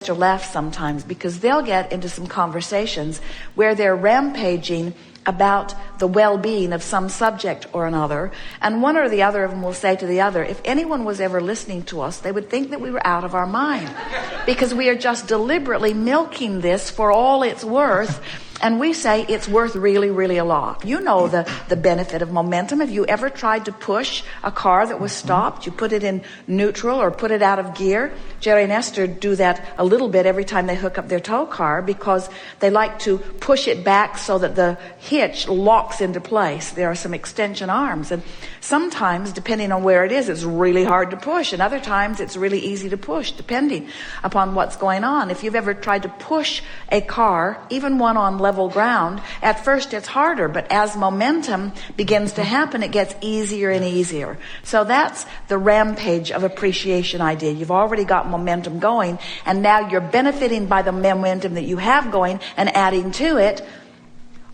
to laugh sometimes because they'll get into some conversations where they're rampaging about the well-being of some subject or another, and one or the other of them will say to the other, if anyone was ever listening to us, they would think that we were out of our mind because we are just deliberately milking this for all it's worth. And we say it's worth really, really a lot. You know the benefit of momentum. Have you ever tried to push a car that was stopped? You put it in neutral or put it out of gear. Jerry and Esther do that a little bit every time they hook up their tow car because they like to push it back so that the hitch locks into place. There are some extension arms. And sometimes, depending on where it is, it's really hard to push. And other times, it's really easy to push, depending upon what's going on. If you've ever tried to push a car, even one on level ground, at first it's harder, but as momentum begins to happen, it gets easier and easier. So that's the rampage of appreciation idea. You've already got momentum going, and now you're benefiting by the momentum that you have going and adding to it,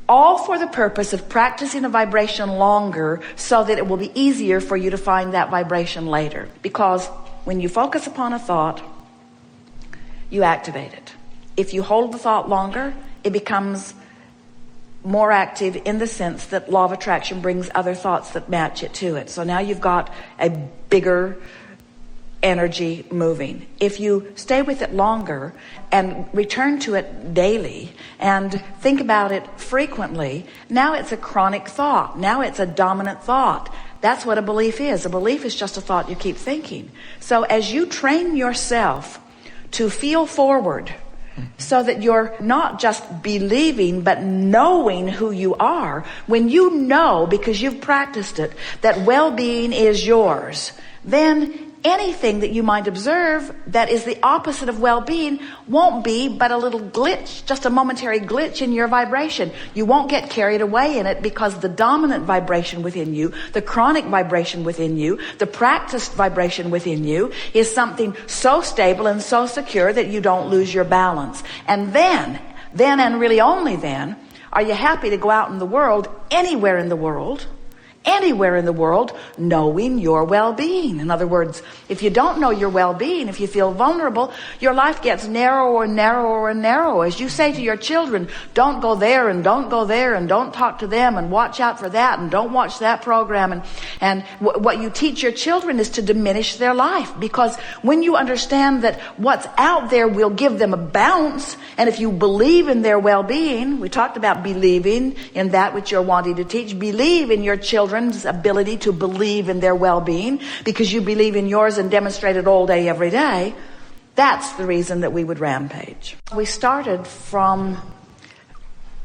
all for the purpose of practicing a vibration longer so that it will be easier for you to find that vibration later. Because when you focus upon a thought, you activate it. If you hold the thought longer, it becomes more active in the sense that law of attraction brings other thoughts that match it to it. So now you've got a bigger energy moving. If you stay with it longer and return to it daily and think about it frequently, now it's a chronic thought. Now it's a dominant thought. That's what a belief is. A belief is just a thought you keep thinking. So as you train yourself to feel forward, so that you're not just believing, but knowing who you are. When you know, because you've practiced it, that well-being is yours, then anything that you might observe that is the opposite of well-being won't be but a little glitch, just a momentary glitch in your vibration. You won't get carried away in it because the dominant vibration within you, the chronic vibration within you, the practiced vibration within you is something so stable and so secure that you don't lose your balance. And then and really only then are you happy to go out in the world, anywhere in the world, knowing your well-being. In other words, if you don't know your well-being, if you feel vulnerable, your life gets narrower and narrower and narrower. As you say to your children, don't go there and don't go there and don't talk to them and watch out for that and don't watch that program. And what you teach your children is to diminish their life, because when you understand that what's out there will give them a bounce, and if you believe in their well-being, we talked about believing in that which you're wanting to teach, believe in your children's ability to believe in their well-being because you believe in yours and demonstrate it all day, every day. That's the reason that we would rampage. We started from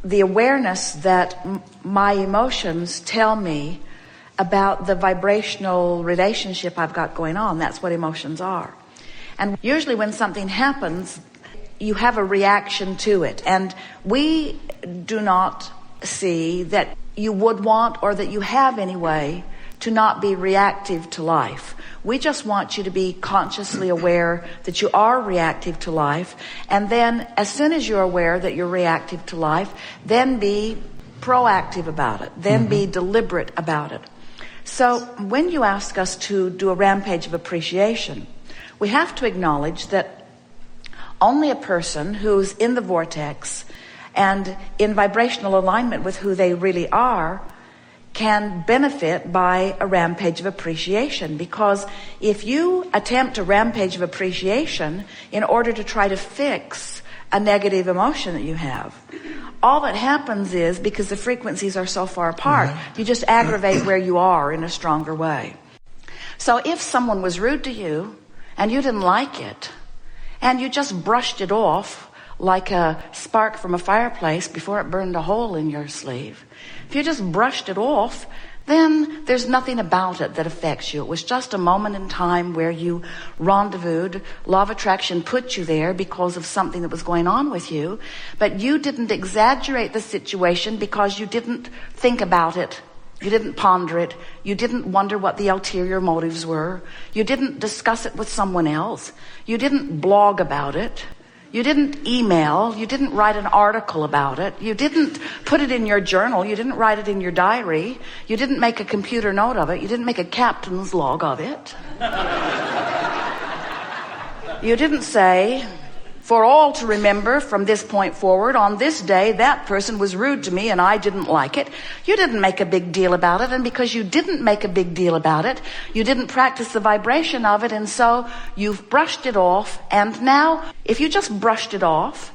the awareness that my emotions tell me about the vibrational relationship I've got going on. That's what emotions are. And usually when something happens, you have a reaction to it. And we do not see that you would want, or that you have anyway, to not be reactive to life. We just want you to be consciously aware that you are reactive to life, and then as soon as you're aware that you're reactive to life, then be proactive about it, then be deliberate about it. So when you ask us to do a rampage of appreciation, we have to acknowledge that only a person who's in the vortex and in vibrational alignment with who they really are can benefit by a rampage of appreciation. Because if you attempt a rampage of appreciation in order to try to fix a negative emotion that you have, all that happens is, because the frequencies are so far apart, you just aggravate where you are in a stronger way. So if someone was rude to you and you didn't like it and you just brushed it off like a spark from a fireplace before it burned a hole in your sleeve, if you just brushed it off, then there's nothing about it that affects you. It was just a moment in time where you rendezvoused. Law of attraction put you there because of something that was going on with you, but you didn't exaggerate the situation because you didn't think about it. You didn't ponder it. You didn't wonder what the ulterior motives were. You didn't discuss it with someone else. You didn't blog about it. You didn't email. You didn't write an article about it. You didn't put it in your journal. You didn't write it in your diary. You didn't make a computer note of it. You didn't make a captain's log of it. You didn't say, for all to remember from this point forward, on this day, that person was rude to me and I didn't like it. You didn't make a big deal about it, and because you didn't make a big deal about it, you didn't practice the vibration of it, and so you've brushed it off. And now, if you just brushed it off,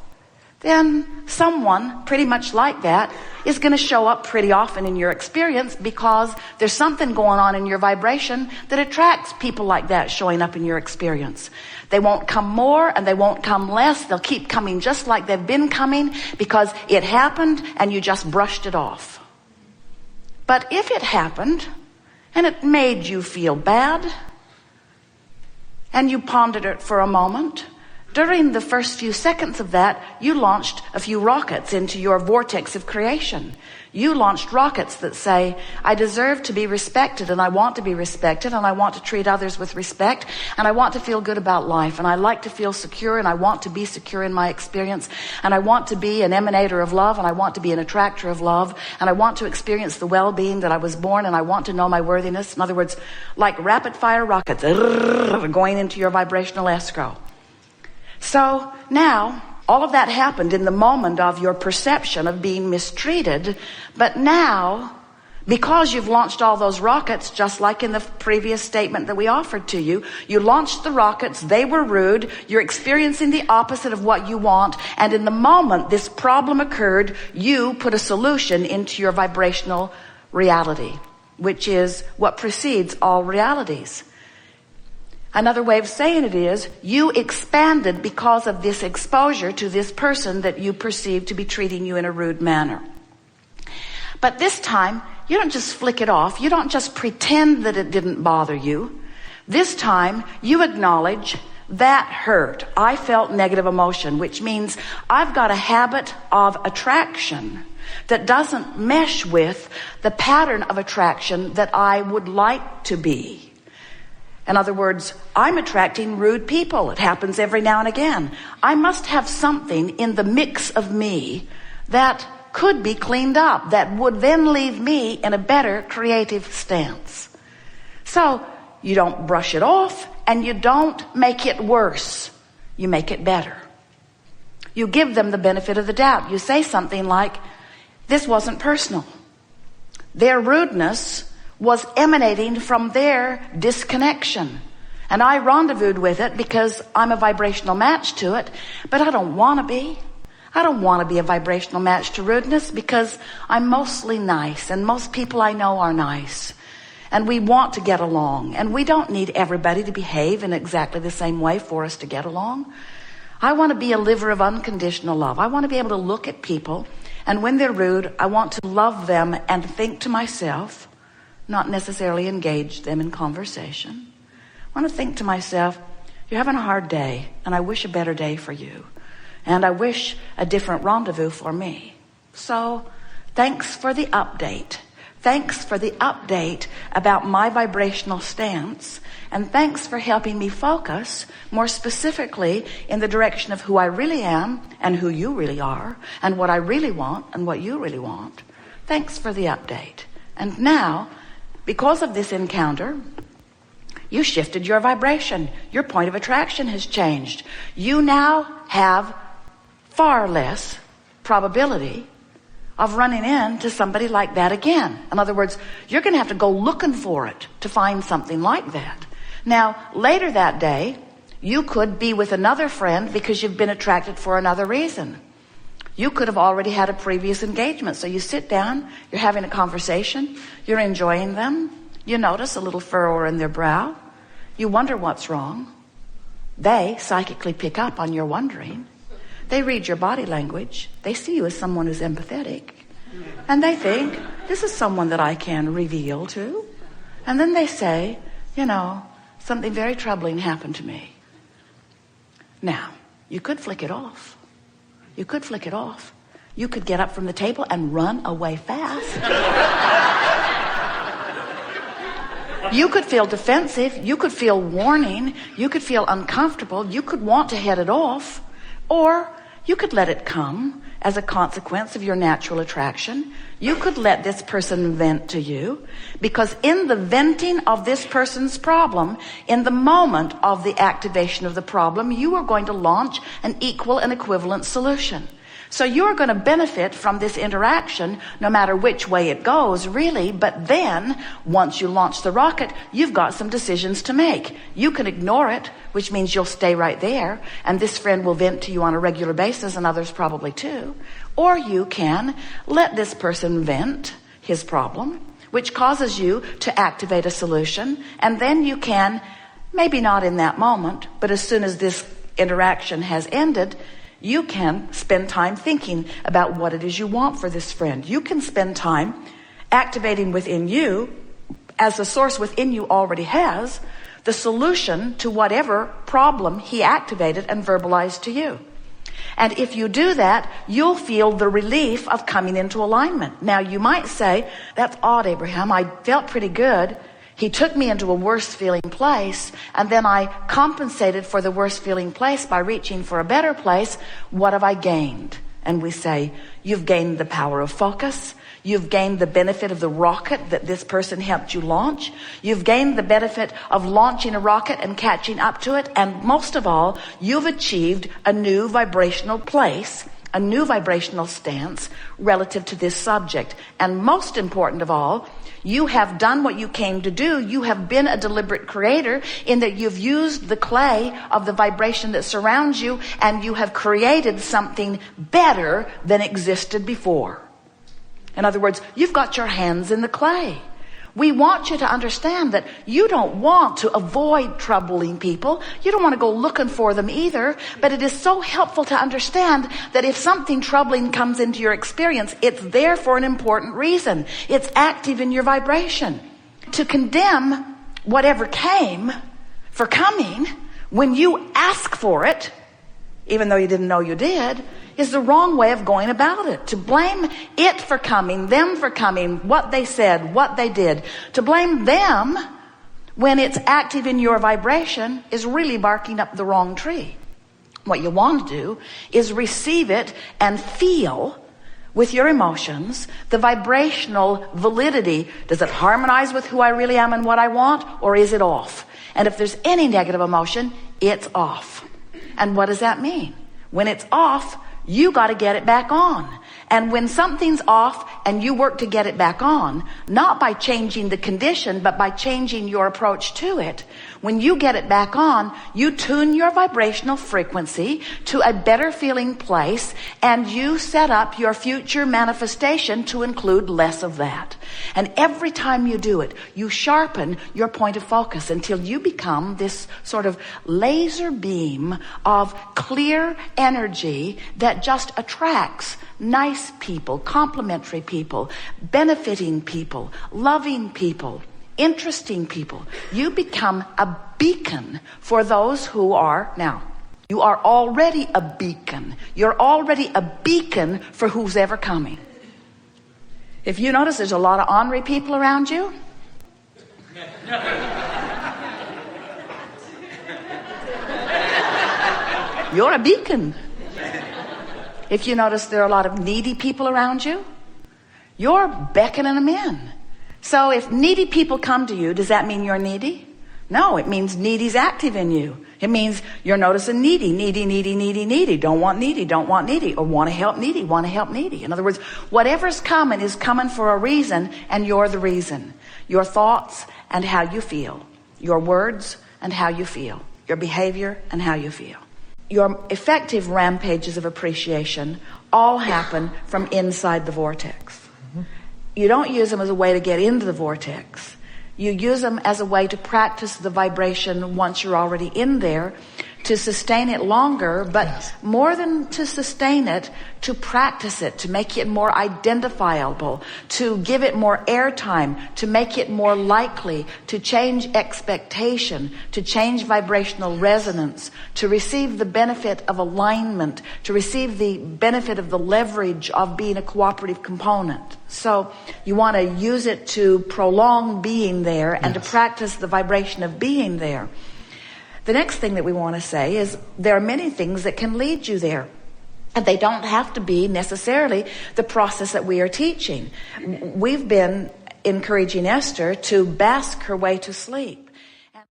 then someone pretty much like that is going to show up pretty often in your experience, because there's something going on in your vibration that attracts people like that showing up in your experience. They won't come more and they won't come less. They'll keep coming just like they've been coming, because it happened and you just brushed it off. But if it happened and it made you feel bad and you pondered it for a moment, during the first few seconds of that, you launched a few rockets into your vortex of creation. You launched rockets that say, I deserve to be respected, and I want to be respected, and I want to treat others with respect, and I want to feel good about life, and I like to feel secure, and I want to be secure in my experience, and I want to be an emanator of love, and I want to be an attractor of love, and I want to experience the well-being that I was born, and I want to know my worthiness. In other words, like rapid-fire rockets going into your vibrational escrow. So now, all of that happened in the moment of your perception of being mistreated. But now, because you've launched all those rockets, just like in the previous statement that we offered to you, you launched the rockets, they were rude, you're experiencing the opposite of what you want, and in the moment this problem occurred, you put a solution into your vibrational reality, which is what precedes all realities. Another way of saying it is, you expanded because of this exposure to this person that you perceive to be treating you in a rude manner. But this time, you don't just flick it off. You don't just pretend that it didn't bother you. This time, you acknowledge that hurt. I felt negative emotion, which means I've got a habit of attraction that doesn't mesh with the pattern of attraction that I would like to be. In other words, I'm attracting rude people. It happens every now and again. I must have something in the mix of me that could be cleaned up, that would then leave me in a better creative stance. So you don't brush it off and you don't make it worse. You make it better. You give them the benefit of the doubt. You say something like, this wasn't personal. Their rudeness was emanating from their disconnection. And I rendezvoused with it because I'm a vibrational match to it, but I don't want to be. I don't want to be a vibrational match to rudeness because I'm mostly nice, and most people I know are nice. And we want to get along, and we don't need everybody to behave in exactly the same way for us to get along. I want to be a liver of unconditional love. I want to be able to look at people, and when they're rude, I want to love them and think to myself, not necessarily engage them in conversation. I want to think to myself, you're having a hard day, and I wish a better day for you. And I wish a different rendezvous for me. So, thanks for the update. Thanks for the update about my vibrational stance. And thanks for helping me focus more specifically in the direction of who I really am and who you really are, and what I really want and what you really want. Thanks for the update. And now, because of this encounter, you shifted your vibration. Your point of attraction has changed. You now have far less probability of running into somebody like that again. In other words, you're going to have to go looking for it to find something like that. Now, later that day, you could be with another friend because you've been attracted for another reason. You could have already had a previous engagement. So you sit down, you're having a conversation, you're enjoying them, you notice a little furrow in their brow, you wonder what's wrong. They psychically pick up on your wondering. They read your body language. They see you as someone who's empathetic. And they think, this is someone that I can reveal to. And then they say, something very troubling happened to me. Now, you could flick it off. You could flick it off. You could get up from the table and run away fast. You could feel defensive. You could feel warning. You could feel uncomfortable. You could want to head it off. Or You could let it come as a consequence of your natural attraction. You could let this person vent to you, because in the venting of this person's problem, in the moment of the activation of the problem, you are going to launch an equal and equivalent solution. So you're going to benefit from this interaction no matter which way it goes, really. But then, once you launch the rocket, you've got some decisions to make. You can ignore it, which means you'll stay right there, and this friend will vent to you on a regular basis, and others probably too. Or you can let this person vent his problem, which causes you to activate a solution, and then you can, maybe not in that moment, but as soon as this interaction has ended, you can spend time thinking about what it is you want for this friend. You can spend time activating within you, as the source within you already has, the solution to whatever problem he activated and verbalized to you. And if you do that, you'll feel the relief of coming into alignment. Now, you might say, that's odd, Abraham. I felt pretty good. He took me into a worse feeling place, and then I compensated for the worse feeling place by reaching for a better place. What have I gained? And we say, you've gained the power of focus. You've gained the benefit of the rocket that this person helped you launch. You've gained the benefit of launching a rocket and catching up to it. And most of all, you've achieved a new vibrational place, a new vibrational stance relative to this subject. And most important of all, you have done what you came to do. You have been a deliberate creator in that you've used the clay of the vibration that surrounds you, and you have created something better than existed before. In other words, you've got your hands in the clay. We want you to understand that you don't want to avoid troubling people. You don't want to go looking for them either. But it is so helpful to understand that if something troubling comes into your experience, it's there for an important reason. It's active in your vibration. To condemn whatever came for coming when you ask for it, even though you didn't know you did, is the wrong way of going about it. To blame it for coming, them for coming, what they said, what they did. To blame them when it's active in your vibration is really barking up the wrong tree. What you want to do is receive it and feel with your emotions the vibrational validity. Does it harmonize with who I really am and what I want, or is it off? And if there's any negative emotion, it's off. And what does that mean? When it's off, you got to get it back on. And when something's off and you work to get it back on, not by changing the condition, but by changing your approach to it, when you get it back on, you tune your vibrational frequency to a better feeling place, and you set up your future manifestation to include less of that. And every time you do it, you sharpen your point of focus until you become this sort of laser beam of clear energy that just attracts nice people, complimentary people, benefiting people, loving people, interesting people. You become a beacon for those who are, now, you are already a beacon. You're already a beacon for who's ever coming. If you notice there's a lot of ornery people around you, you're a beacon. If you notice there are a lot of needy people around you, you're beckoning them in. So if needy people come to you, does that mean you're needy? No, it means needy's active in you. It means you're noticing needy. Don't want needy, or want to help needy. In other words, whatever's coming is coming for a reason, and you're the reason. Your thoughts and how you feel. Your words and how you feel. Your behavior and how you feel. Your effective rampages of appreciation all happen from inside the vortex. You don't use them as a way to get into the vortex. You use them as a way to practice the vibration once you're already in there, to sustain it longer, but yes, more than to sustain it, to practice it, to make it more identifiable, to give it more airtime, to make it more likely, to change expectation, to change vibrational resonance, to receive the benefit of alignment, to receive the benefit of the leverage of being a cooperative component. So you want to use it to prolong being there and to practice the vibration of being there. The next thing that we want to say is there are many things that can lead you there. And they don't have to be necessarily the process that we are teaching. We've been encouraging Esther to bask her way to sleep.